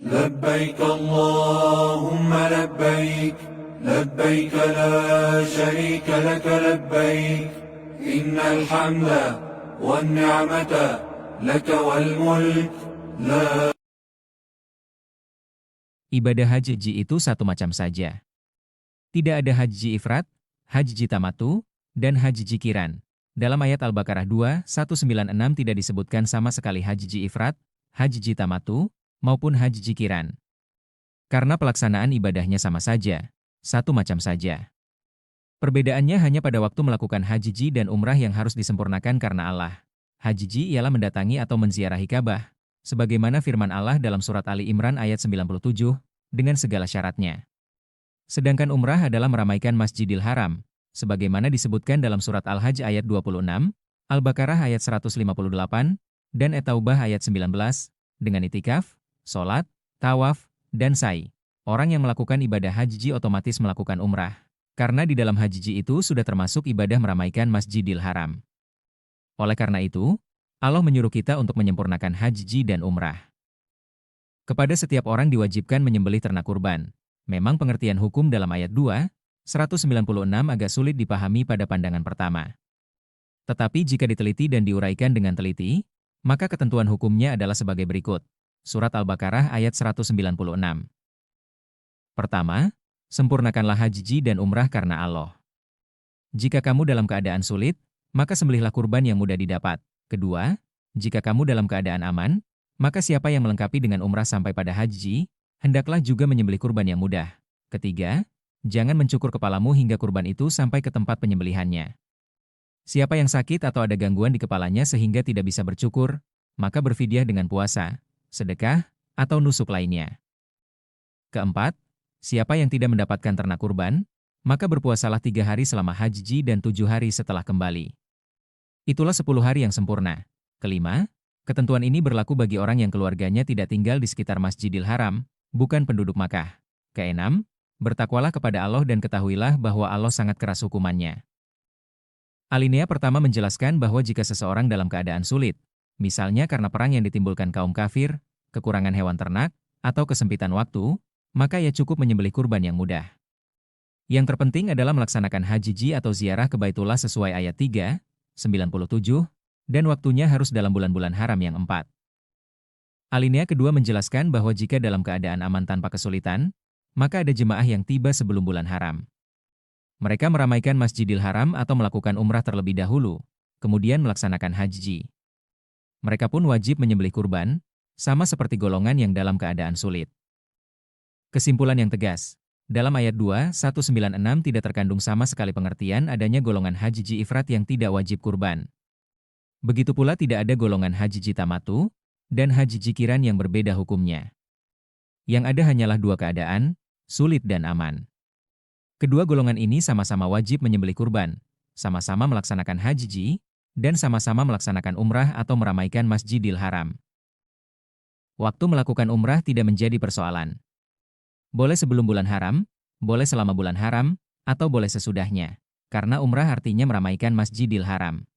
لبيك اللهم لبيك لبيك لا شريك لك لبيك إن الحمد والنعمة لك والملك لا. Ibadah haji itu satu macam saja. Tidak ada haji ifrat, haji tamatu, dan haji kiran. Dalam ayat Al-Baqarah 2:196 tidak disebutkan sama sekali haji ifrat, haji tamatu, maupun haji kiran. Karena pelaksanaan ibadahnya sama saja, satu macam saja. Perbedaannya hanya pada waktu melakukan haji dan umrah yang harus disempurnakan karena Allah. Haji ialah mendatangi atau menziarahi Ka'bah, sebagaimana firman Allah dalam surat Ali Imran ayat 97, dengan segala syaratnya. Sedangkan umrah adalah meramaikan Masjidil Haram, sebagaimana disebutkan dalam surat Al-Hajj ayat 26, Al-Baqarah ayat 158, dan At-Taubah ayat 19, dengan itikaf, sholat, tawaf, dan sa'i. Orang yang melakukan ibadah haji otomatis melakukan umrah, karena di dalam haji itu sudah termasuk ibadah meramaikan Masjidil Haram. Oleh karena itu, Allah menyuruh kita untuk menyempurnakan haji dan umrah. Kepada setiap orang diwajibkan menyembelih ternak kurban. Memang pengertian hukum dalam ayat 2:196 agak sulit dipahami pada pandangan pertama. Tetapi jika diteliti dan diuraikan dengan teliti, maka ketentuan hukumnya adalah sebagai berikut. Surat Al-Baqarah ayat 196. Pertama, sempurnakanlah haji dan umrah karena Allah. Jika kamu dalam keadaan sulit, maka sembelihlah kurban yang mudah didapat. Kedua, jika kamu dalam keadaan aman, maka siapa yang melengkapi dengan umrah sampai pada haji, hendaklah juga menyembelih kurban yang mudah. Ketiga, jangan mencukur kepalamu hingga kurban itu sampai ke tempat penyembelihannya. Siapa yang sakit atau ada gangguan di kepalanya sehingga tidak bisa bercukur, maka berfidyah dengan puasa, sedekah, atau nusuk lainnya. Keempat, siapa yang tidak mendapatkan ternak kurban, maka berpuasalah 3 hari selama haji dan 7 hari setelah kembali. Itulah 10 hari yang sempurna. Kelima, ketentuan ini berlaku bagi orang yang keluarganya tidak tinggal di sekitar Masjidil Haram, bukan penduduk Makkah. Keenam, bertakwalah kepada Allah dan ketahuilah bahwa Allah sangat keras hukumannya. Alinea pertama menjelaskan bahwa jika seseorang dalam keadaan sulit, misalnya karena perang yang ditimbulkan kaum kafir, kekurangan hewan ternak, atau kesempitan waktu, maka ia cukup menyembelih kurban yang mudah. Yang terpenting adalah melaksanakan haji atau ziarah ke Baitullah sesuai ayat 3:97, dan waktunya harus dalam bulan-bulan haram yang 4. Alinea kedua menjelaskan bahwa jika dalam keadaan aman tanpa kesulitan, maka ada jemaah yang tiba sebelum bulan haram. Mereka meramaikan Masjidil Haram atau melakukan umrah terlebih dahulu, kemudian melaksanakan haji. Mereka pun wajib menyembelih kurban, sama seperti golongan yang dalam keadaan sulit. Kesimpulan yang tegas, dalam ayat 2:196 tidak terkandung sama sekali pengertian adanya golongan haji ifrat yang tidak wajib kurban. Begitu pula tidak ada golongan haji tamatu dan haji kiran yang berbeda hukumnya. Yang ada hanyalah dua keadaan, sulit dan aman. Kedua golongan ini sama-sama wajib menyembelih kurban, sama-sama melaksanakan haji, dan sama-sama melaksanakan umrah atau meramaikan Masjidil Haram. Waktu melakukan umrah tidak menjadi persoalan. Boleh sebelum bulan haram, boleh selama bulan haram, atau boleh sesudahnya, karena umrah artinya meramaikan Masjidil Haram.